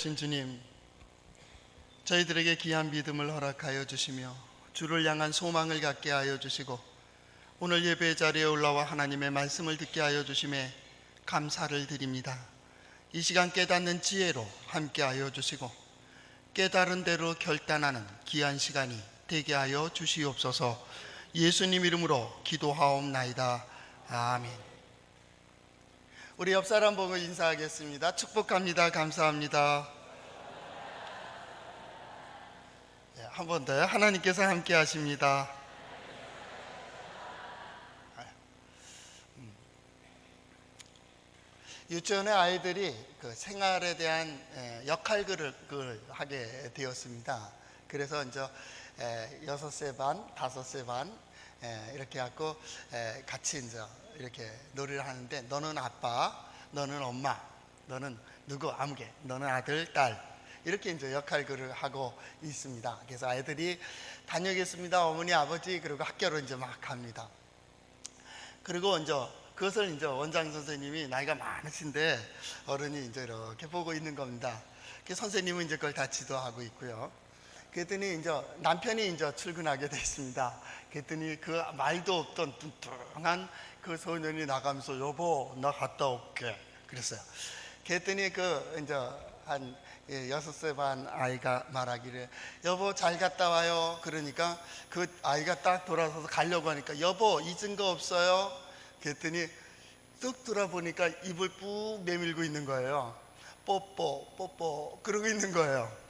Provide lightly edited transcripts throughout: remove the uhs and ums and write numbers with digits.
되신 주님, 저희들에게 귀한 믿음을 허락하여 주시며 주를 향한 소망을 갖게 하여 주시고 오늘 예배 자리에 올라와 하나님의 말씀을 듣게 하여 주심에 감사를 드립니다. 이 시간 깨닫는 지혜로 함께 하여 주시고 깨달은 대로 결단하는 귀한 시간이 되게 하여 주시옵소서. 예수님 이름으로 기도하옵나이다. 아멘. 우리 옆 사람 보고 인사하겠습니다. 축복합니다. 감사합니다. 한 번 더요. 하나님께서 함께 하십니다. 유치원의 아이들이 그 생활에 대한 역할극을 하게 되었습니다. 그래서 이제 6세 반, 5세 반 이렇게 갖고 같이 이제 이렇게 놀이를 하는데, 너는 아빠, 너는 엄마, 너는 누구 아무개, 너는 아들, 딸, 이렇게 이제 역할극을 하고 있습니다. 그래서 아이들이 다녀오겠습니다, 어머니, 아버지, 그리고 학교로 이제 막 갑니다. 그리고 이제 그것을 이제 원장 선생님이 나이가 많으신데 어른이 이제 이렇게 보고 있는 겁니다. 선생님은 이제 그걸 다 지도하고 있고요. 그랬더니 이제 남편이 이제 출근하게 됐습니다. 그랬더니 그 말도 없던 뚱뚱한 그 소년이 나가면서 여보 나 갔다 올게 그랬어요. 그랬더니 그 이제 한 6세 반 아이가 말하기를 여보 잘 갔다 와요. 그러니까 그 아이가 딱 돌아서서 가려고 하니까 여보 잊은 거 없어요? 그랬더니 뚝 돌아보니까 입을 꾹 내밀고 있는 거예요. 뽀뽀 뽀뽀 그러고 있는 거예요.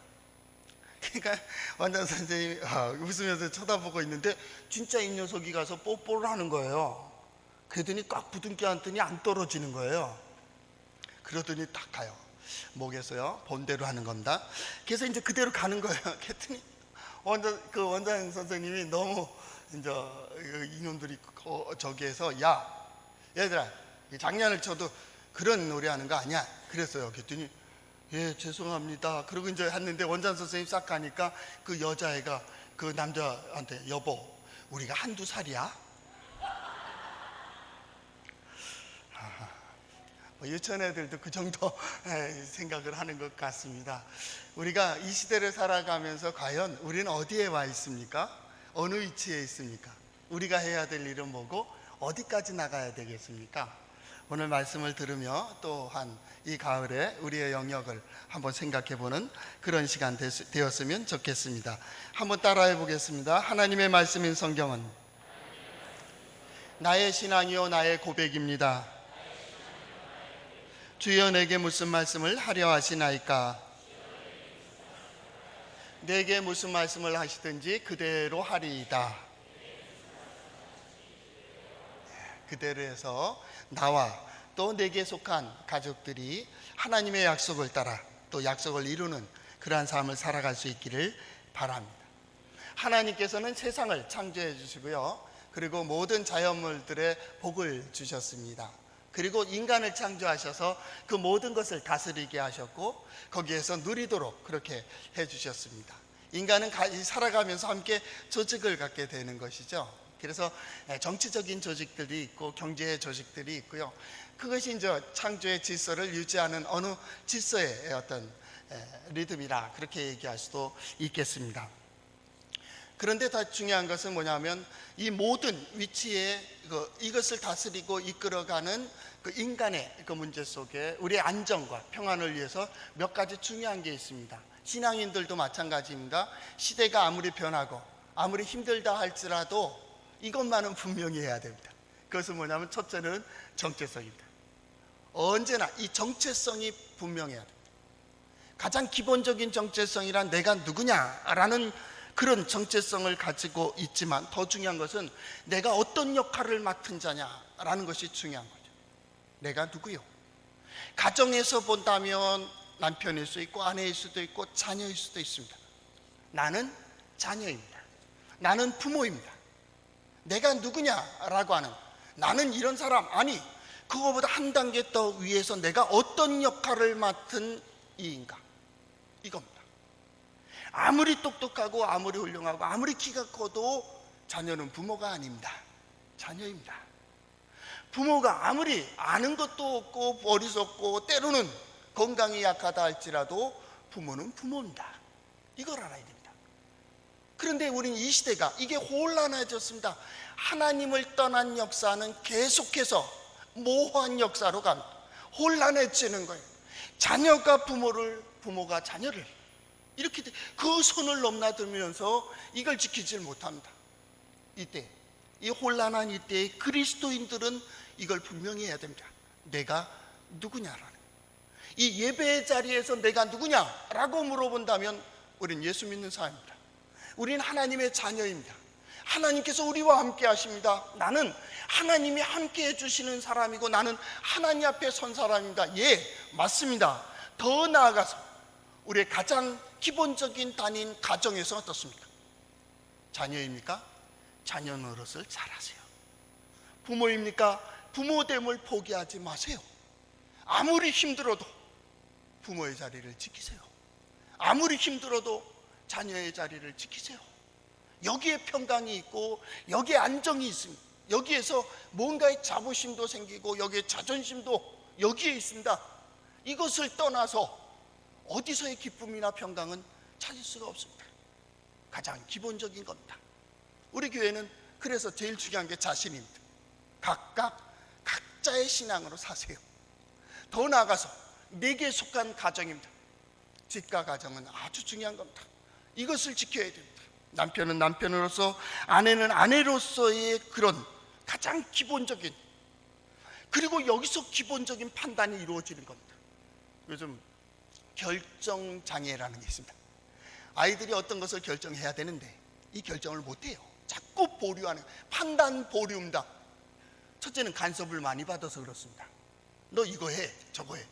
그러니까 원장 선생님이 웃으면서 쳐다보고 있는데 진짜 이 녀석이 가서 뽀뽀를 하는 거예요. 그러더니 꽉 부둥켜 안더니 안 떨어지는 거예요. 그러더니 딱 가요. 목에서요 본대로 하는 겁니다. 그래서 이제 그대로 가는 거예요. 그랬더니 원장 선생님이 너무 이제 이놈들이 저기에서 야 얘들아 장난을 쳐도 그런 놀이 하는 거 아니야 그랬어요. 그랬더니 예 죄송합니다 그러고 이제 했는데 원장 선생님 싹 가니까 그 여자애가 그 남자한테 여보 우리가 한두 살이야? 유치원 애들도 그 정도 생각을 하는 것 같습니다. 우리가 이 시대를 살아가면서 과연 우리는 어디에 와 있습니까? 어느 위치에 있습니까? 우리가 해야 될 일은 뭐고 어디까지 나가야 되겠습니까? 오늘 말씀을 들으며 또한 이 가을에 우리의 영역을 한번 생각해보는 그런 시간 되었으면 좋겠습니다. 한번 따라해 보겠습니다. 하나님의 말씀인 성경은 나의 신앙이요 나의 고백입니다. 주여 내게 무슨 말씀을 하려 하시나이까? 내게 무슨 말씀을 하시든지 그대로 하리이다. 그대로 해서 나와 또 내게 속한 가족들이 하나님의 약속을 따라 또 약속을 이루는 그러한 삶을 살아갈 수 있기를 바랍니다. 하나님께서는 세상을 창조해 주시고요, 그리고 모든 자연물들의 복을 주셨습니다. 그리고 인간을 창조하셔서 그 모든 것을 다스리게 하셨고 거기에서 누리도록 그렇게 해주셨습니다. 인간은 살아가면서 함께 조직을 갖게 되는 것이죠. 그래서 정치적인 조직들이 있고 경제의 조직들이 있고요. 그것이 이제 창조의 질서를 유지하는 어느 질서의 어떤 리듬이라 그렇게 얘기할 수도 있겠습니다. 그런데 더 중요한 것은 뭐냐면 이 모든 위치에 이것을 다스리고 이끌어가는 그 인간의 그 문제 속에 우리의 안정과 평안을 위해서 몇 가지 중요한 게 있습니다. 신앙인들도 마찬가지입니다. 시대가 아무리 변하고 아무리 힘들다 할지라도 이것만은 분명히 해야 됩니다. 그것은 뭐냐면 첫째는 정체성입니다. 언제나 이 정체성이 분명해야 됩니다. 가장 기본적인 정체성이란 내가 누구냐라는 그런 정체성을 가지고 있지만 더 중요한 것은 내가 어떤 역할을 맡은 자냐라는 것이 중요한 거죠. 내가 누구요? 가정에서 본다면 남편일 수 있고 아내일 수도 있고 자녀일 수도 있습니다. 나는 자녀입니다. 나는 부모입니다. 내가 누구냐라고 하는, 나는 이런 사람, 아니 그거보다 한 단계 더 위에서 내가 어떤 역할을 맡은 이인가, 이겁니다. 아무리 똑똑하고 아무리 훌륭하고 아무리 키가 커도 자녀는 부모가 아닙니다. 자녀입니다. 부모가 아무리 아는 것도 없고 어리석고 때로는 건강이 약하다 할지라도 부모는 부모입니다. 이걸 알아야 됩니다. 그런데 우리는 이 시대가 이게 혼란해졌습니다. 하나님을 떠난 역사는 계속해서 모호한 역사로 갑니다. 혼란해지는 거예요. 자녀가 부모가 자녀를 이렇게 그 손을 넘나들면서 이걸 지키질 못합니다. 이때 이 혼란한 이때에 그리스도인들은 이걸 분명히 해야 됩니다. 내가 누구냐라는, 이 예배의 자리에서 내가 누구냐라고 물어본다면 우리는 예수 믿는 사람입니다. 우리는 하나님의 자녀입니다. 하나님께서 우리와 함께 하십니다. 나는 하나님이 함께 해주시는 사람이고 나는 하나님 앞에 선 사람입니다. 예, 맞습니다. 더 나아가서 우리의 가장 기본적인 단위인 가정에서 어떻습니까? 자녀입니까? 자녀 노릇을 잘하세요. 부모입니까? 부모됨을 포기하지 마세요. 아무리 힘들어도 부모의 자리를 지키세요. 아무리 힘들어도 자녀의 자리를 지키세요. 여기에 평강이 있고 여기에 안정이 있습니다. 여기에서 뭔가의 자부심도 생기고 여기에 자존심도 여기에 있습니다. 이것을 떠나서 어디서의 기쁨이나 평강은 찾을 수가 없습니다. 가장 기본적인 겁니다. 우리 교회는 그래서 제일 중요한 게 자신입니다. 각자의 신앙으로 사세요. 더 나아가서 내게 속한 가정입니다. 집과 가정은 아주 중요한 겁니다. 이것을 지켜야 됩니다. 남편은 남편으로서, 아내는 아내로서의 그런 가장 기본적인, 그리고 여기서 기본적인 판단이 이루어지는 겁니다. 요즘 결정장애라는 게 있습니다. 아이들이 어떤 것을 결정해야 되는데 이 결정을 못해요. 자꾸 보류하는, 판단 보류입니다. 첫째는 간섭을 많이 받아서 그렇습니다. 너 이거 해, 저거 해.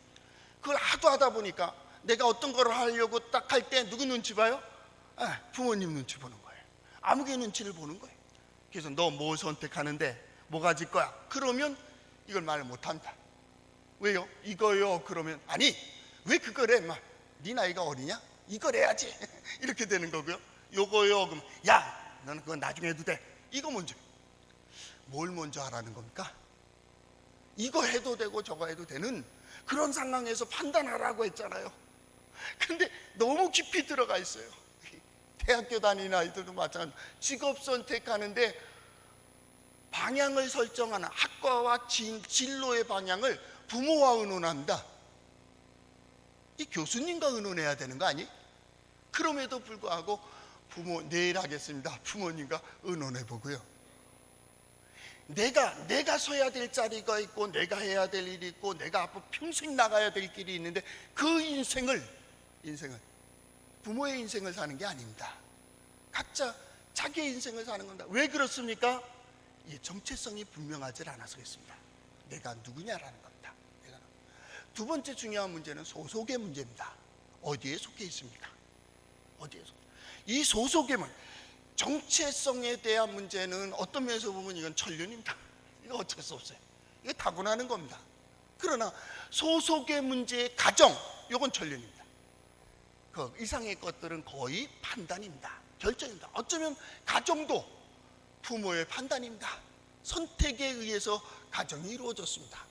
그걸 하도 하다 보니까 내가 어떤 걸 하려고 딱 할 때 누구 눈치 봐요? 부모님 눈치 보는 거예요. 아무개 눈치를 보는 거예요. 그래서 너 뭐 선택하는데 뭐 가질 거야? 그러면 이걸 말을 못합니다. 왜요? 이거요. 그러면 아니 왜 그걸 해? 네 나이가 어리냐? 이걸 해야지. 이렇게 되는 거고요. 요거요. 그럼 야 너는 그건 나중에 해도 돼. 이거 먼저. 뭘 먼저 하라는 겁니까? 이거 해도 되고 저거 해도 되는 그런 상황에서 판단하라고 했잖아요. 근데 너무 깊이 들어가 있어요. 대학교 다니는 아이들도 마찬가지로 직업 선택하는데 방향을 설정하는 학과와 진로의 방향을 부모와 의논한다. 이 교수님과 의논해야 되는 거 아니? 그럼에도 불구하고 부모 내일 하겠습니다. 부모님과 의논해 보고요. 내가 서야 될 자리가 있고 내가 해야 될 일이 있고 내가 앞으로 평생 나가야 될 길이 있는데 그 인생을 부모의 인생을 사는 게 아닙니다. 각자 자기의 인생을 사는 겁니다. 왜 그렇습니까? 이 정체성이 분명하지 않아서 그렇습니다. 내가 누구냐라는 겁니다. 두 번째 중요한 문제는 소속의 문제입니다. 어디에 속해 있습니까? 어디에 속해? 이 소속의 문제, 정체성에 대한 문제는 어떤 면에서 보면 이건 천륜입니다. 이거 어쩔 수 없어요. 이거 타고나는 겁니다. 그러나 소속의 문제의 가정, 이건 천륜입니다. 그 이상의 것들은 거의 판단입니다. 결정입니다. 어쩌면 가정도 부모의 판단입니다. 선택에 의해서 가정이 이루어졌습니다.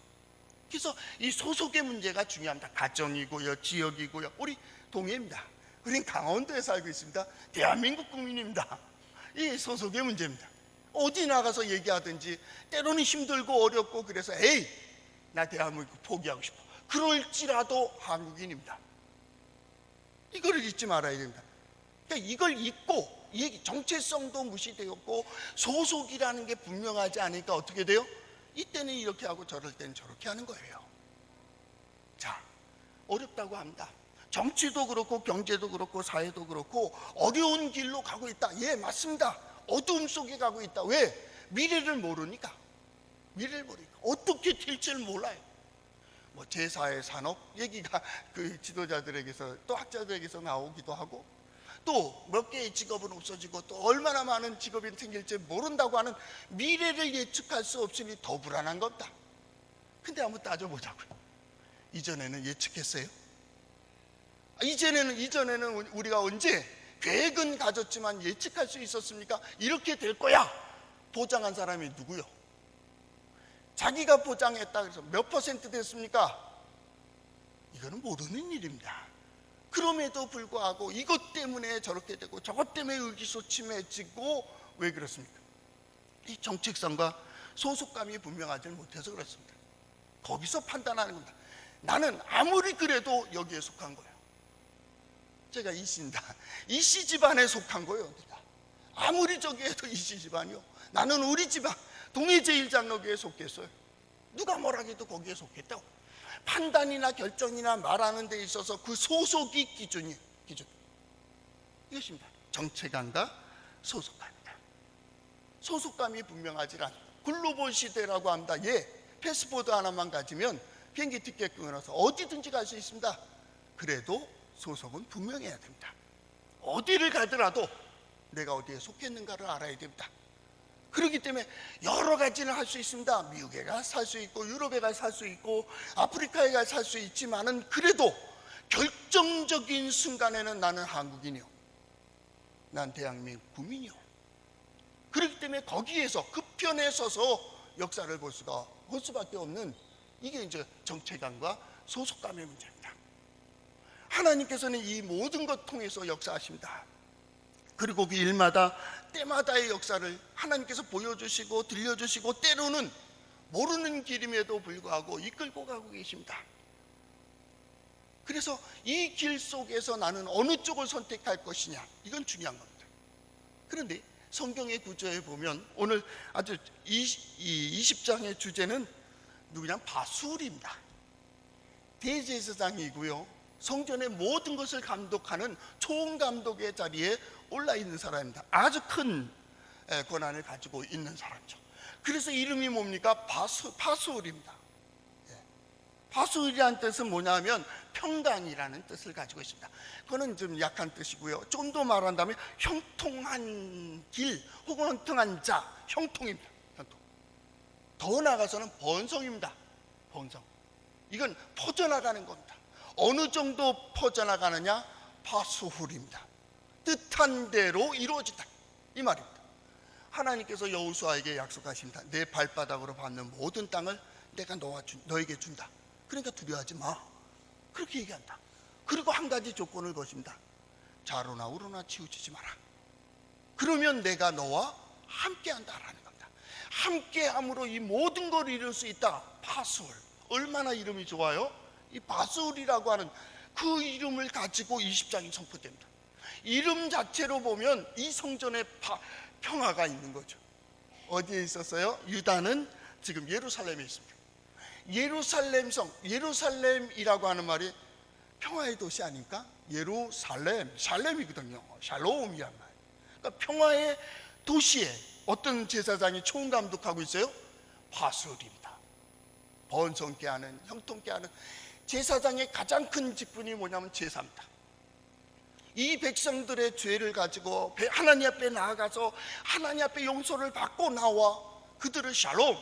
그래서 이 소속의 문제가 중요합니다. 가정이고요, 지역이고요. 우리 동해입니다. 우린 강원도에 살고 있습니다. 대한민국 국민입니다. 이 소속의 문제입니다. 어디 나가서 얘기하든지 때로는 힘들고 어렵고 그래서 에이 나 대한민국 포기하고 싶어. 그럴지라도 한국인입니다. 이거를 잊지 말아야 됩니다. 그러니까 이걸 잊고 정체성도 무시되었고 소속이라는 게 분명하지 않으니까 어떻게 돼요? 이때는 이렇게 하고 저럴 때는 저렇게 하는 거예요. 자, 어렵다고 합니다. 정치도 그렇고 경제도 그렇고 사회도 그렇고 어려운 길로 가고 있다. 예, 맞습니다. 어두움 속에 가고 있다. 왜? 미래를 모르니까. 미래를 모르니까. 어떻게 될지를 몰라요. 뭐 제4의 산업 얘기가 그 지도자들에게서 또 학자들에게서 나오기도 하고 또 몇 개의 직업은 없어지고 또 얼마나 많은 직업이 생길지 모른다고 하는 미래를 예측할 수 없으니 더 불안한 겁니다. 근데 한번 따져보자고요. 이전에는 예측했어요? 이전에는 우리가 언제 계획은 가졌지만 예측할 수 있었습니까? 이렇게 될 거야 보장한 사람이 누구요? 자기가 보장했다 그래서 몇 퍼센트 됐습니까? 이거는 모르는 일입니다. 그럼에도 불구하고 이것 때문에 저렇게 되고 저것 때문에 의기소침해지고, 왜 그렇습니까? 이 정체성과 소속감이 분명하지 못해서 그렇습니다. 거기서 판단하는 겁니다. 나는 아무리 그래도 여기에 속한 거예요. 제가 이씨입니다. 이씨 집안에 속한 거예요. 내가 아무리 저기 해도 이씨 집안이요. 나는 우리 집안 동해제일장로교에 속했어요. 누가 뭐라 해도 거기에 속했다고. 판단이나 결정이나 말하는 데 있어서 그 소속이 기준. 이것입니다. 정체감과 소속감입니다. 소속감이 분명하지 않다. 글로벌 시대라고 합니다. 패스포드 하나만 가지면 비행기 티켓 끊어서 어디든지 갈 수 있습니다. 그래도 소속은 분명해야 됩니다. 어디를 가더라도 내가 어디에 속했는가를 알아야 됩니다. 그렇기 때문에 여러 가지를 할 수 있습니다. 미국에 가 살 수 있고, 유럽에 가 살 수 있고, 아프리카에 가 살 수 있지만은, 그래도 결정적인 순간에는 나는 한국인이요, 난 대한민국 국민이요. 그렇기 때문에 거기에서 그 편에 서서 역사를 볼 수밖에 없는, 이게 이제 정체감과 소속감의 문제입니다. 하나님께서는 이 모든 것 통해서 역사하십니다. 그리고 그 일마다 때마다의 역사를 하나님께서 보여주시고 들려주시고, 때로는 모르는 길임에도 불구하고 이끌고 가고 계십니다. 그래서 이 길 속에서 나는 어느 쪽을 선택할 것이냐, 이건 중요한 겁니다. 그런데 성경의 구조에 보면 오늘 아주 20장의 주제는 누구냐? 바술입니다. 대제사장이고요, 성전의 모든 것을 감독하는 총감독의 자리에 올라 있는 사람입니다. 아주 큰 권한을 가지고 있는 사람이죠. 그래서 이름이 뭡니까? 바술입니다. 바술이라는 뜻은 뭐냐면 평강이라는 뜻을 가지고 있습니다. 그거는 좀 약한 뜻이고요, 좀 더 말한다면 형통한 길 혹은 형통한 자, 형통입니다. 형통. 더 나아가서는 번성입니다. 번성. 이건 퍼져나가는 겁니다. 어느 정도 퍼져나가느냐? 바수훌입니다. 뜻한 대로 이루어진다, 이 말입니다. 하나님께서 여호수아에게 약속하십니다. 내 발바닥으로 밟는 모든 땅을 내가 너에게 준다. 그러니까 두려워하지 마, 그렇게 얘기한다. 그리고 한 가지 조건을 거십니다. 좌로나 우로나 치우치지 마라. 그러면 내가 너와 함께한다라는 겁니다. 함께함으로 이 모든 걸 이룰 수 있다. 바술, 얼마나 이름이 좋아요. 이 바술이라고 하는 그 이름을 가지고 20장이 선포됩니다. 이름 자체로 보면 이 성전에 평화가 있는 거죠. 어디에 있었어요? 유다는 지금 예루살렘에 있습니다. 예루살렘성, 예루살렘이라고 하는 말이 평화의 도시 아닙니까? 예루살렘, 샬렘이거든요. 샬롬이란 말. 그러니까 평화의 도시에 어떤 제사장이 총감독하고 있어요? 바술입니다. 번성케 하는, 형통케 하는. 제사장의 가장 큰 직분이 뭐냐면 제사입니다. 이 백성들의 죄를 가지고 하나님 앞에 나아가서 하나님 앞에 용서를 받고 나와 그들을 샬롬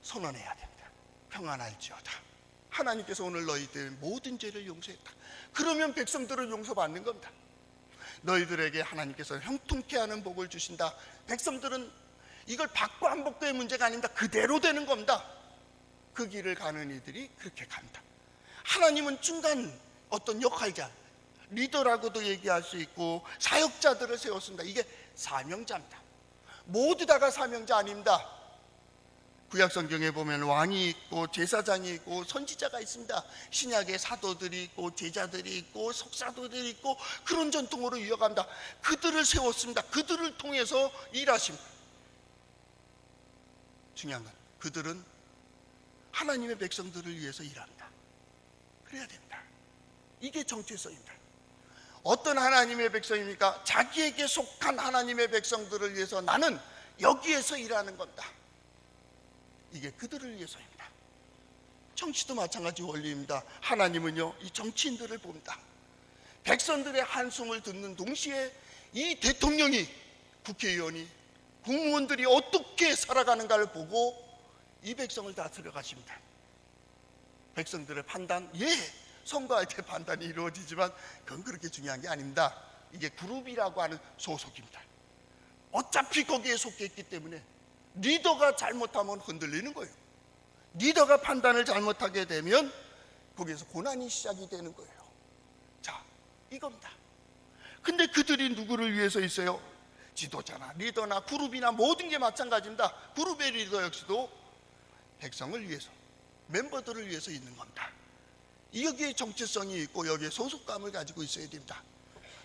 선언해야 됩니다. 평안할지어다. 하나님께서 오늘 너희들 모든 죄를 용서했다. 그러면 백성들은 용서받는 겁니다. 너희들에게 하나님께서 형통케 하는 복을 주신다. 백성들은 이걸 받고 안 받고의 문제가 아닙니다. 그대로 되는 겁니다. 그 길을 가는 이들이 그렇게 간다. 하나님은 중간 어떤 역할자, 리더라고도 얘기할 수 있고 사역자들을 세웠습니다. 이게 사명자입니다. 모두 다가 사명자 아닙니다. 구약 성경에 보면 왕이 있고 제사장이 있고 선지자가 있습니다. 신약에 사도들이 있고 제자들이 있고 석사도들이 있고 그런 전통으로 이어간다. 그들을 세웠습니다. 그들을 통해서 일하십니다. 중요한 건 그들은 하나님의 백성들을 위해서 일합니다. 그래야 됩니다. 이게 정체성입니다. 어떤 하나님의 백성입니까? 자기에게 속한 하나님의 백성들을 위해서 나는 여기에서 일하는 겁니다. 이게 그들을 위해서입니다. 정치도 마찬가지 원리입니다. 하나님은요, 이 정치인들을 봅니다. 백성들의 한숨을 듣는 동시에 이 대통령이, 국회의원이, 국무원들이 어떻게 살아가는가를 보고 이 백성을 다스려 가십니다. 백성들의 판단, 선거할 때 판단이 이루어지지만 그건 그렇게 중요한 게 아닙니다. 이게 그룹이라고 하는 소속입니다. 어차피 거기에 속해 있기 때문에 리더가 잘못하면 흔들리는 거예요. 리더가 판단을 잘못하게 되면 거기에서 고난이 시작이 되는 거예요. 자, 이겁니다. 근데 그들이 누구를 위해서 있어요? 지도자나 리더나 그룹이나 모든 게 마찬가지입니다. 그룹의 리더 역시도 백성을 위해서, 멤버들을 위해서 있는 겁니다. 여기에 정체성이 있고 여기에 소속감을 가지고 있어야 됩니다.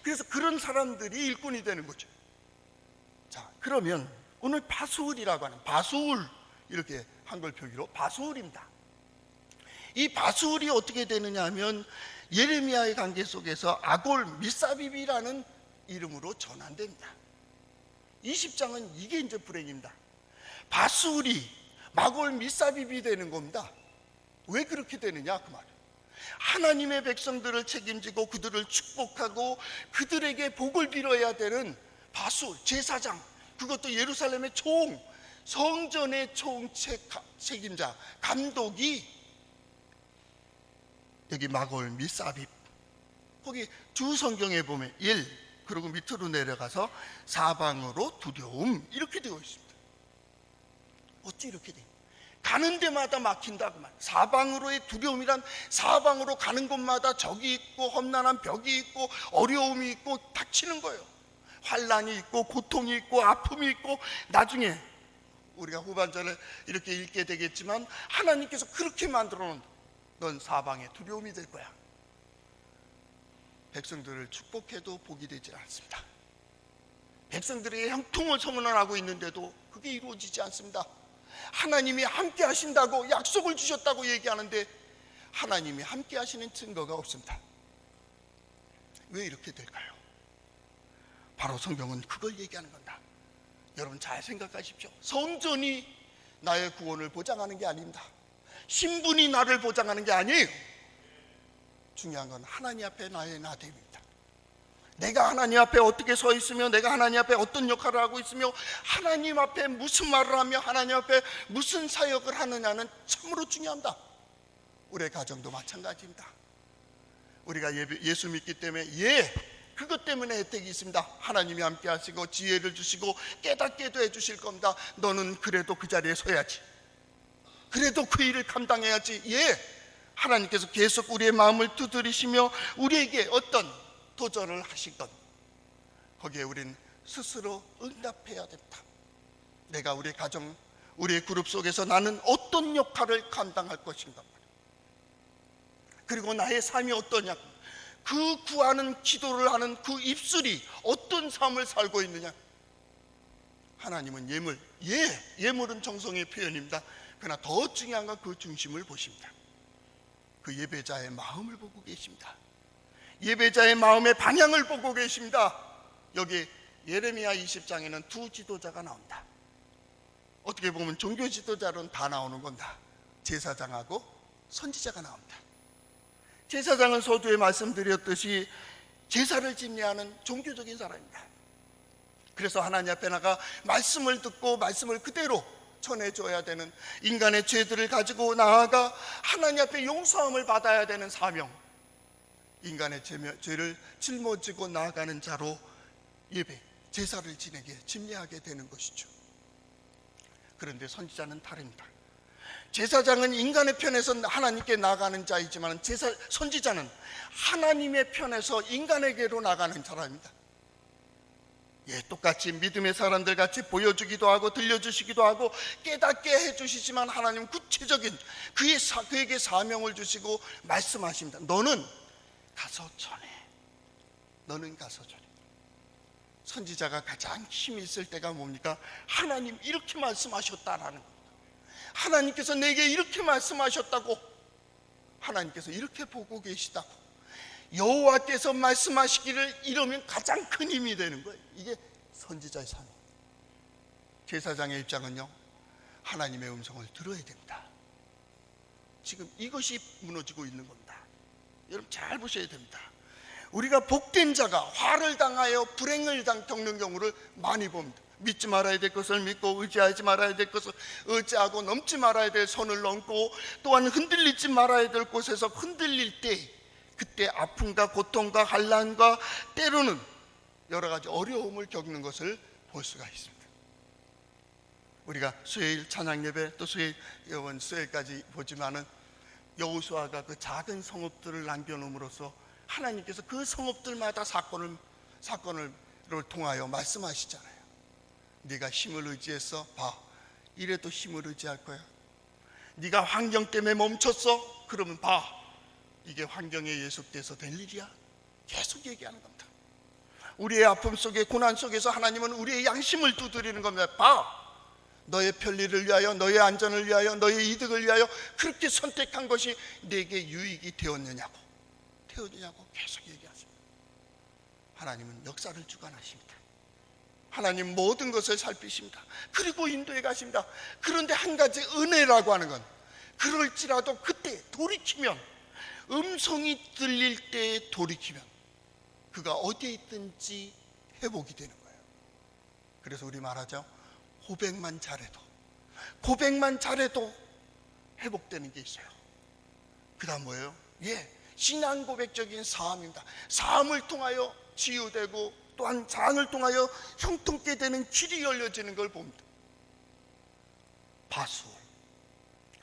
그래서 그런 사람들이 일꾼이 되는 거죠. 자, 그러면 오늘 바수울이라고 하는, 바수울 이렇게 한글 표기로 바수울입니다. 이 바수울이 어떻게 되느냐 하면 예레미야의 관계 속에서 아골 미사빕이라는 이름으로 전환됩니다. 20장은 이게 이제 불행입니다. 바수울이 마골 미사빕이 되는 겁니다. 왜 그렇게 되느냐 그 말이에요. 하나님의 백성들을 책임지고 그들을 축복하고 그들에게 복을 빌어야 되는 바수울 제사장, 그것도 예루살렘의 총, 성전의 총 책임자, 감독이 여기 마골 미사빕, 거기 주 성경에 보면 1, 그리고 밑으로 내려가서 사방으로 두려움 이렇게 되어 있습니다. 어찌 이렇게 돼? 가는 데마다 막힌다 그 말. 사방으로의 두려움이란 사방으로 가는 곳마다 적이 있고 험난한 벽이 있고 어려움이 있고 닥치는 거예요. 환난이 있고 고통이 있고 아픔이 있고, 나중에 우리가 후반전을 이렇게 읽게 되겠지만 하나님께서 그렇게 만들어 놓은, 넌 사방에 두려움이 될 거야. 백성들을 축복해도 복이 되지 않습니다. 백성들에게 형통을 선언하고 있는데도 그게 이루어지지 않습니다. 하나님이 함께 하신다고 약속을 주셨다고 얘기하는데 하나님이 함께 하시는 증거가 없습니다. 왜 이렇게 될까요? 바로 성경은 그걸 얘기하는 겁니다. 여러분 잘 생각하십시오. 성전이 나의 구원을 보장하는 게 아닙니다. 신분이 나를 보장하는 게 아니에요. 중요한 건 하나님 앞에 나의 나됨입니다. 내가 하나님 앞에 어떻게 서 있으며, 내가 하나님 앞에 어떤 역할을 하고 있으며, 하나님 앞에 무슨 말을 하며 하나님 앞에 무슨 사역을 하느냐는 참으로 중요합니다. 우리의 가정도 마찬가지입니다. 우리가 예수 믿기 때문에 그것 때문에 혜택이 있습니다. 하나님이 함께 하시고 지혜를 주시고 깨닫게도 해주실 겁니다. 너는 그래도 그 자리에 서야지, 그래도 그 일을 감당해야지. 하나님께서 계속 우리의 마음을 두드리시며 우리에게 어떤 도전을 하신 것, 거기에 우린 스스로 응답해야 됩니다. 내가 우리 가정, 우리의 그룹 속에서 나는 어떤 역할을 감당할 것인가, 그리고 나의 삶이 어떠냐, 그 구하는 기도를 하는 그 입술이 어떤 삶을 살고 있느냐. 하나님은 예물은 정성의 표현입니다. 그러나 더 중요한 건 그 중심을 보십니다. 그 예배자의 마음을 보고 계십니다. 예배자의 마음의 방향을 보고 계십니다. 여기 예레미야 20장에는 두 지도자가 나온다. 어떻게 보면 종교 지도자로는 다 나오는 겁니다. 제사장하고 선지자가 나옵니다. 제사장은 서두에 말씀드렸듯이 제사를 집례하는 종교적인 사람입니다. 그래서 하나님 앞에 나가 말씀을 듣고 말씀을 그대로 전해줘야 되는, 인간의 죄들을 가지고 나아가 하나님 앞에 용서함을 받아야 되는 사명, 인간의 죄를 짊어지고 나아가는 자로 제사를 지내게 집례하게 되는 것이죠. 그런데 선지자는 다릅니다. 제사장은 인간의 편에서 하나님께 나가는 자이지만 선지자는 하나님의 편에서 인간에게로 나가는 사람입니다. 똑같이 믿음의 사람들 같이 보여주기도 하고 들려주시기도 하고 깨닫게 해주시지만 하나님은 구체적인 그에게 사명을 주시고 말씀하십니다. 너는 가서 전해. 선지자가 가장 힘이 있을 때가 뭡니까? 하나님 이렇게 말씀하셨다라는 겁니다. 하나님께서 내게 이렇게 말씀하셨다고, 하나님께서 이렇게 보고 계시다고, 여호와께서 말씀하시기를, 이러면 가장 큰 힘이 되는 거예요. 이게 선지자의 삶입니다. 제사장의 입장은요, 하나님의 음성을 들어야 됩니다. 지금 이것이 무너지고 있는 겁니다. 여러분 잘 보셔야 됩니다. 우리가 복된 자가 화를 당하여 불행을 겪는 경우를 많이 봅니다. 믿지 말아야 될 것을 믿고 의지하지 말아야 될 것을 의지하고 넘지 말아야 될 선을 넘고, 또한 흔들리지 말아야 될 곳에서 흔들릴 때, 그때 아픔과 고통과 환난과 때로는 여러 가지 어려움을 겪는 것을 볼 수가 있습니다. 우리가 수요일 찬양 예배, 또 수요일까지 보지만은 여호수아가 그 작은 성읍들을 남겨놓음으로써 하나님께서 그 성읍들마다 사건을 통하여 말씀하시잖아요. 네가 힘을 의지했어? 봐, 이래도 힘을 의지할 거야. 네가 환경 때문에 멈췄어? 그러면 봐, 이게 환경에 예속돼서 될 일이야. 계속 얘기하는 겁니다. 우리의 아픔 속에, 고난 속에서 하나님은 우리의 양심을 두드리는 겁니다. 봐, 너의 편리를 위하여, 너의 안전을 위하여, 너의 이득을 위하여 그렇게 선택한 것이 내게 유익이 되었느냐고 계속 얘기하십니다. 하나님은 역사를 주관하십니다. 하나님 모든 것을 살피십니다. 그리고 인도해 가십니다. 그런데 한 가지 은혜라고 하는 건, 그럴지라도 그때 돌이키면, 음성이 들릴 때 돌이키면 그가 어디에 있든지 회복이 되는 거예요. 그래서 우리 말하죠, 고백만 잘해도 회복되는 게 있어요. 그 다음 뭐예요? 신앙 고백적인 사함입니다. 사함을 통하여 치유되고, 또한 장을 통하여 형통케 되는 길이 열려지는 걸 봅니다.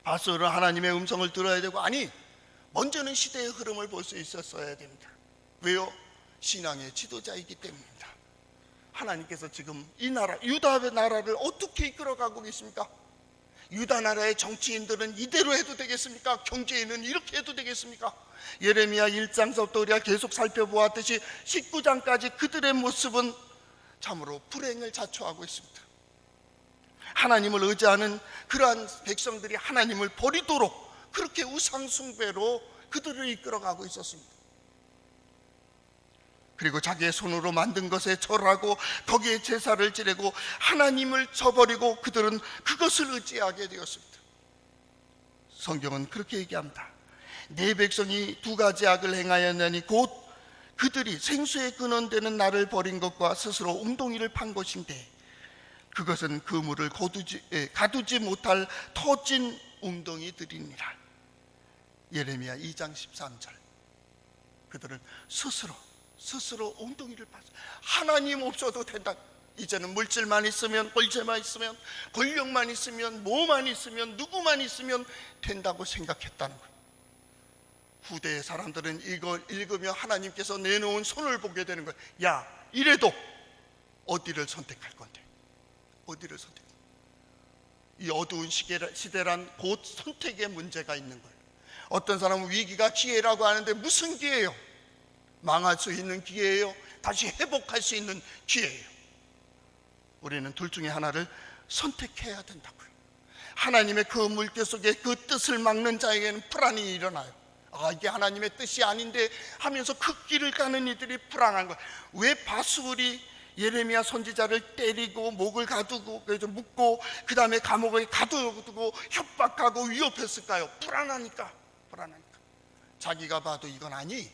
바수어는 하나님의 음성을 들어야 되고, 아니, 먼저는 시대의 흐름을 볼 수 있었어야 됩니다. 왜요? 신앙의 지도자이기 때문입니다. 하나님께서 지금 이 나라, 유다의 나라를 어떻게 이끌어가고 계십니까? 유다 나라의 정치인들은 이대로 해도 되겠습니까? 경제인은 이렇게 해도 되겠습니까? 예레미야 1장서부터 우리가 계속 살펴보았듯이 19장까지 그들의 모습은 참으로 불행을 자초하고 있습니다. 하나님을 의지하는 그러한 백성들이 하나님을 버리도록 그렇게 우상숭배로 그들을 이끌어가고 있었습니다. 그리고 자기의 손으로 만든 것에 절하고 거기에 제사를 지내고 하나님을 저버리고 그들은 그것을 의지하게 되었습니다. 성경은 그렇게 얘기합니다. 내 백성이 두 가지 악을 행하였나니 곧 그들이 생수의 근원되는 나를 버린 것과 스스로 웅덩이를 판 것인데, 그것은 그 물을 가두지 못할 터진 웅덩이들이니라. 예레미야 2장 13절. 그들은 스스로 웅덩이를 파서, 하나님 없어도 된다. 이제는 물질만 있으면, 권세만 있으면, 권력만 있으면, 뭐만 있으면, 누구만 있으면 된다고 생각했다는 거예요. 후대의 사람들은 이걸 읽으며 하나님께서 내놓은 손을 보게 되는 거예요. 야, 이래도 어디를 선택할 건데? 어디를 선택? 이 어두운 시대란 곧 선택의 문제가 있는 거예요. 어떤 사람은 위기가 기회라고 하는데 무슨 기회예요? 망할 수 있는 기회예요? 다시 회복할 수 있는 기회예요? 우리는 둘 중에 하나를 선택해야 된다고요. 하나님의 그 물결 속에 그 뜻을 막는 자에게는 불안이 일어나요. 이게 하나님의 뜻이 아닌데 하면서 그 길을 가는 이들이 불안한 거예요. 왜 바수울이 예레미야 선지자를 때리고 목을 가두고 그래서 묶고 그 다음에 감옥에 가두고 협박하고 위협했을까요? 불안하니까. 자기가 봐도 이건 아니,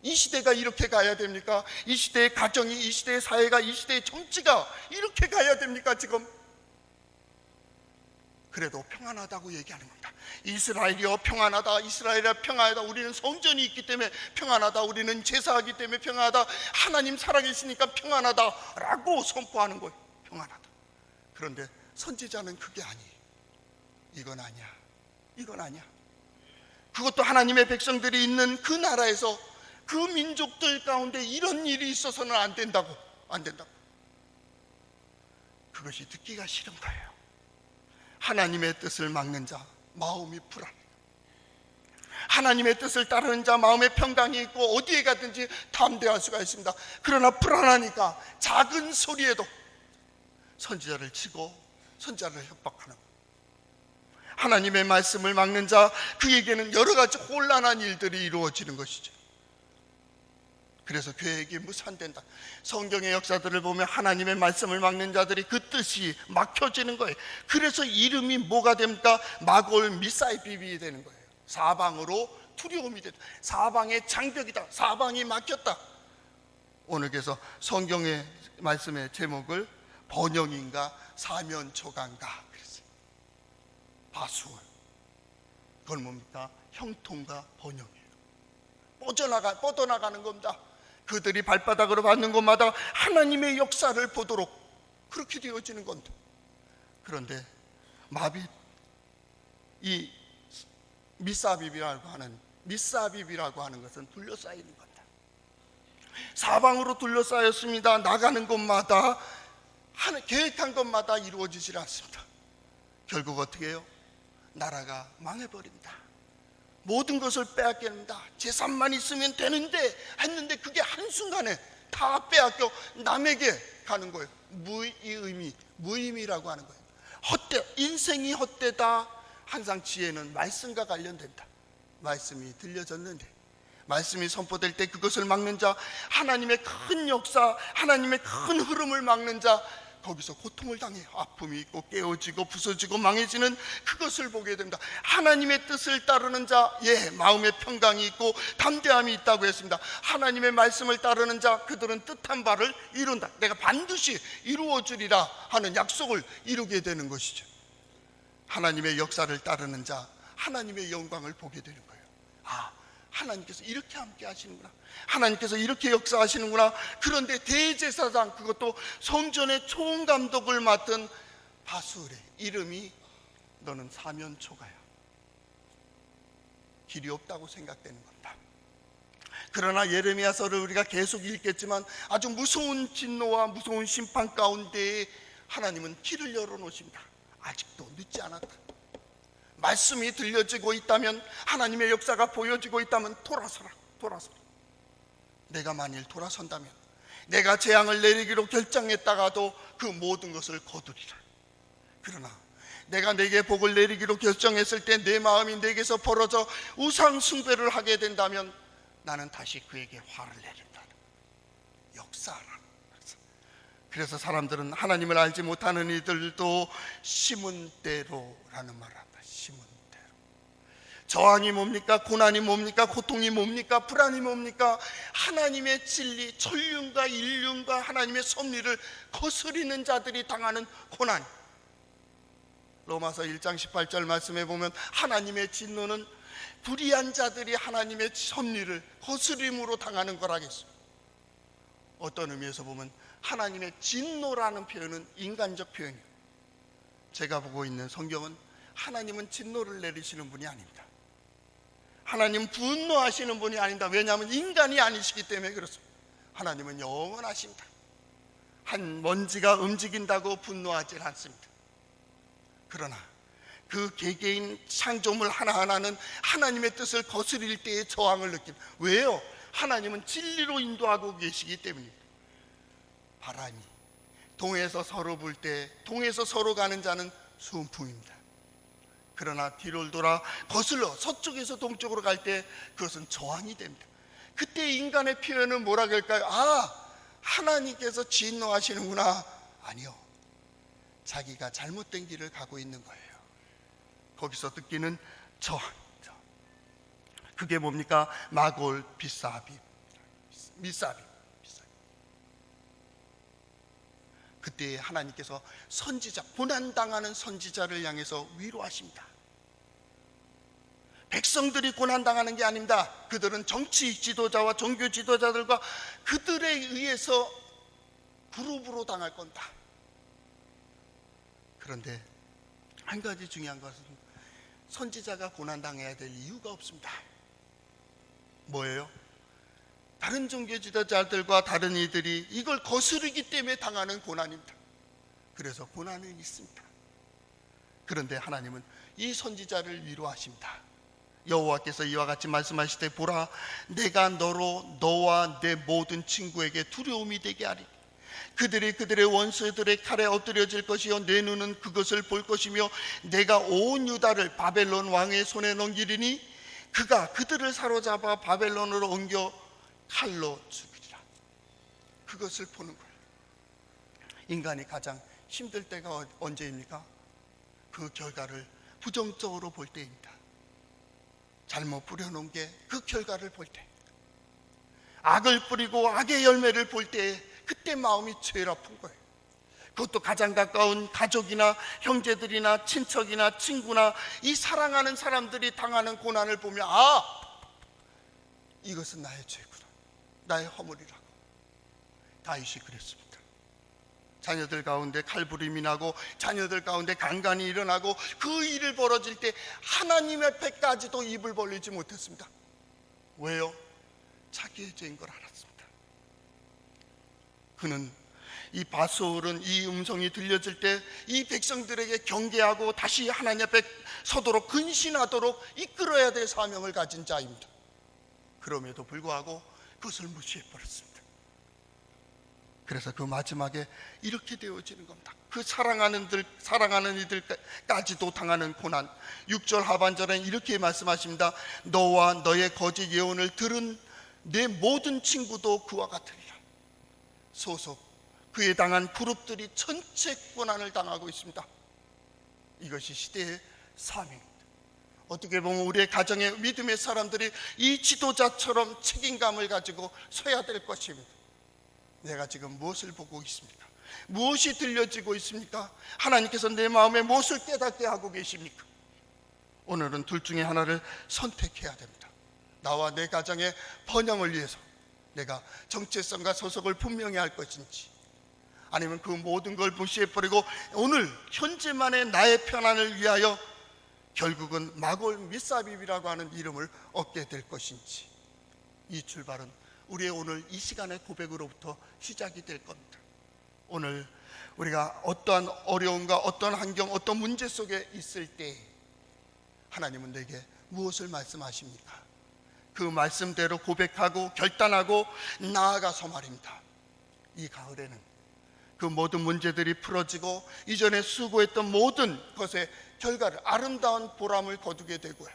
이 시대가 이렇게 가야 됩니까? 이 시대의 가정이, 이 시대의 사회가, 이 시대의 정치가 이렇게 가야 됩니까 지금? 그래도 평안하다고 얘기하는 겁니다. 이스라엘이여 평안하다, 이스라엘이여 평안하다. 우리는 성전이 있기 때문에 평안하다, 우리는 제사하기 때문에 평안하다, 하나님 살아계시니까 평안하다 라고 선포하는 거예요. 평안하다. 그런데 선지자는 그게 아니에요. 이건 아니야. 그것도 하나님의 백성들이 있는 그 나라에서 그 민족들 가운데 이런 일이 있어서는 안 된다고. 그것이 듣기가 싫은 거예요. 하나님의 뜻을 막는 자 마음이 불안해. 하나님의 뜻을 따르는 자 마음에 평강이 있고 어디에 가든지 담대할 수가 있습니다. 그러나 불안하니까 작은 소리에도 선지자를 치고 선지자를 협박하는 거예요. 하나님의 말씀을 막는 자, 그에게는 여러 가지 혼란한 일들이 이루어지는 것이죠. 그래서 계획이 무산된다. 성경의 역사들을 보면 하나님의 말씀을 막는 자들이 그 뜻이 막혀지는 거예요. 그래서 이름이 뭐가 됩니까? 마골 미사이비비 되는 거예요. 사방으로 두려움이 된다. 사방의 장벽이다. 사방이 막혔다. 오늘 그래서 성경의 말씀의 제목을 번영인가 사면초가인가 그랬어요. 바수월. 그건 뭡니까? 형통과 번영이에요. 뻗어나가는 겁니다. 그들이 발바닥으로 밟는 곳마다 하나님의 역사를 보도록 그렇게 되어지는 건데, 그런데 마빗, 이 미사비비라고 하는 것은 둘러싸이는 겁니다. 사방으로 둘러싸였습니다. 나가는 곳마다 계획한 것마다 이루어지질 않습니다. 결국 어떻게 해요? 나라가 망해버립니다. 모든 것을 빼앗깁니다. 재산만 있으면 되는데 했는데 그게 한순간에 다 빼앗겨 남에게 가는 거예요. 무의미라고 하는 거예요. 헛돼, 인생이 헛되다. 항상 지혜는 말씀과 관련된다. 말씀이 들려졌는데, 말씀이 선포될 때 그것을 막는 자, 하나님의 큰 역사, 하나님의 큰 흐름을 막는 자, 거기서 고통을 당해요. 아픔이 있고 깨어지고 부서지고 망해지는 그것을 보게 됩니다. 하나님의 뜻을 따르는 자, 마음의 평강이 있고 담대함이 있다고 했습니다. 하나님의 말씀을 따르는 자, 그들은 뜻한 바를 이룬다. 내가 반드시 이루어주리라 하는 약속을 이루게 되는 것이죠. 하나님의 역사를 따르는 자, 하나님의 영광을 보게 되는 거예요. 하나님께서 이렇게 함께 하시는구나, 하나님께서 이렇게 역사하시는구나. 그런데 대제사장, 그것도 성전의 총감독을 맡은 바술의 이름이 너는 사면초가야. 길이 없다고 생각되는 겁니다. 그러나 예레미야서를 우리가 계속 읽겠지만 아주 무서운 진노와 무서운 심판 가운데에 하나님은 길을 열어놓으십니다. 아직도 늦지 않았다. 말씀이 들려지고 있다면, 하나님의 역사가 보여지고 있다면 돌아서라. 내가 만일 돌아선다면, 내가 재앙을 내리기로 결정했다가도 그 모든 것을 거두리라. 그러나 내가 내게 복을 내리기로 결정했을 때 내 마음이 내게서 벌어져 우상 숭배를 하게 된다면 나는 다시 그에게 화를 내린다. 역사하라. 그래서 사람들은 하나님을 알지 못하는 이들도 심은 대로라는 말을 합니다. 심은 대로. 저항이 뭡니까? 고난이 뭡니까? 고통이 뭡니까? 불안이 뭡니까? 하나님의 진리, 천륜과 인륜과 하나님의 섭리를 거스리는 자들이 당하는 고난. 로마서 1장 18절 말씀에 보면 하나님의 진노는 불의한 자들이 하나님의 섭리를 거스림으로 당하는 거라겠어요. 어떤 의미에서 보면 하나님의 진노라는 표현은 인간적 표현이에요. 제가 보고 있는 성경은 하나님은 진노를 내리시는 분이 아닙니다. 하나님은 분노하시는 분이 아닙니다. 왜냐하면 인간이 아니시기 때문에 그렇습니다. 하나님은 영원하십니다. 한 먼지가 움직인다고 분노하지 않습니다. 그러나 그 개개인 창조물 하나하나는 하나님의 뜻을 거스릴 때의 저항을 느낍니다. 왜요? 하나님은 진리로 인도하고 계시기 때문입니다. 바람이 동에서 서로 불 때 동에서 서로 가는 자는 순풍입니다. 그러나 뒤를 돌아 거슬러 서쪽에서 동쪽으로 갈 때 그것은 저항이 됩니다. 그때 인간의 표현은 뭐라 그럴까요? 하나님께서 진노하시는구나. 아니요, 자기가 잘못된 길을 가고 있는 거예요. 거기서 느끼는 저항. 그게 뭡니까? 마골 비사비 미사비. 그때 하나님께서 선지자, 고난당하는 선지자를 향해서 위로하십니다. 백성들이 고난당하는 게 아닙니다. 그들은 정치 지도자와 종교 지도자들과 그들에 의해서 그룹으로 당할 건다. 그런데 한 가지 중요한 것은 선지자가 고난당해야 될 이유가 없습니다. 뭐예요? 다른 종교 지도자들과 다른 이들이 이걸 거스르기 때문에 당하는 고난입니다. 그래서 고난은 있습니다. 그런데 하나님은 이 선지자를 위로하십니다. 여호와께서 이와 같이 말씀하시되 보라, 내가 너로 너와 내 모든 친구에게 두려움이 되게 하리. 그들이 그들의 원수들의 칼에 엎드려질 것이요 내 눈은 그것을 볼 것이며 내가 온 유다를 바벨론 왕의 손에 넘기리니 그가 그들을 사로잡아 바벨론으로 옮겨 칼로 죽이리라. 그것을 보는 거예요. 인간이 가장 힘들 때가 언제입니까? 그 결과를 부정적으로 볼 때입니다. 잘못 뿌려놓은 게 그 결과를 볼 때, 악을 뿌리고 악의 열매를 볼 때, 그때 마음이 제일 아픈 거예요. 그것도 가장 가까운 가족이나 형제들이나 친척이나 친구나 이 사랑하는 사람들이 당하는 고난을 보면 이것은 나의 죄구나, 나의 허물이라고. 다윗이 그랬습니다. 자녀들 가운데 칼부림이 나고 자녀들 가운데 강간이 일어나고 그 일을 벌어질 때 하나님 앞에까지도 입을 벌리지 못했습니다. 왜요? 자기의 죄인 걸 알았습니다. 그는 이 밧소울은 이 음성이 들려질 때 이 백성들에게 경계하고 다시 하나님 앞에 서도록 근신하도록 이끌어야 될 사명을 가진 자입니다. 그럼에도 불구하고 그것을 무시해 버렸습니다. 그래서 그 마지막에 이렇게 되어지는 겁니다. 그 사랑하는 이들까지도 당하는 고난. 6절 하반절엔 이렇게 말씀하십니다. 너와 너의 거짓 예언을 들은 내 모든 친구도 그와 같으리라. 소속 그에 당한 그룹들이 전체 고난을 당하고 있습니다. 이것이 시대의 사명입니다. 어떻게 보면 우리의 가정의 믿음의 사람들이 이 지도자처럼 책임감을 가지고 서야 될 것입니다. 내가 지금 무엇을 보고 있습니까? 무엇이 들려지고 있습니까? 하나님께서 내 마음에 무엇을 깨닫게 하고 계십니까? 오늘은 둘 중에 하나를 선택해야 됩니다. 나와 내 가정의 번영을 위해서 내가 정체성과 소속을 분명히 할 것인지, 아니면 그 모든 걸 무시해버리고 오늘 현재만의 나의 편안을 위하여 결국은 마골 미사빕이라고 하는 이름을 얻게 될 것인지, 이 출발은 우리의 오늘 이 시간의 고백으로부터 시작이 될 겁니다. 오늘 우리가 어떠한 어려움과 어떤 환경, 어떤 문제 속에 있을 때 하나님은 내게 무엇을 말씀하십니까? 그 말씀대로 고백하고 결단하고 나아가서 말입니다. 이 가을에는 그 모든 문제들이 풀어지고 이전에 수고했던 모든 것의 결과를, 아름다운 보람을 거두게 되고요,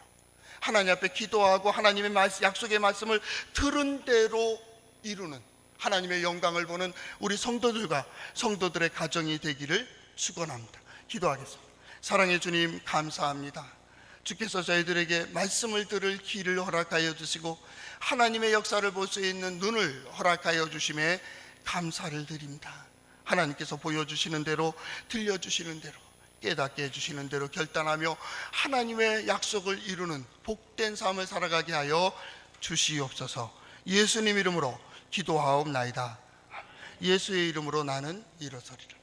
하나님 앞에 기도하고 하나님의 약속의 말씀을 들은 대로 이루는, 하나님의 영광을 보는 우리 성도들의 가정이 되기를 축원합니다. 기도하겠습니다. 사랑의 주님, 감사합니다. 주께서 저희들에게 말씀을 들을 길을 허락하여 주시고 하나님의 역사를 볼 수 있는 눈을 허락하여 주심에 감사를 드립니다. 하나님께서 보여주시는 대로, 들려주시는 대로, 깨닫게 해주시는 대로 결단하며 하나님의 약속을 이루는 복된 삶을 살아가게 하여 주시옵소서. 예수님 이름으로 기도하옵나이다. 예수의 이름으로 나는 일어서리라.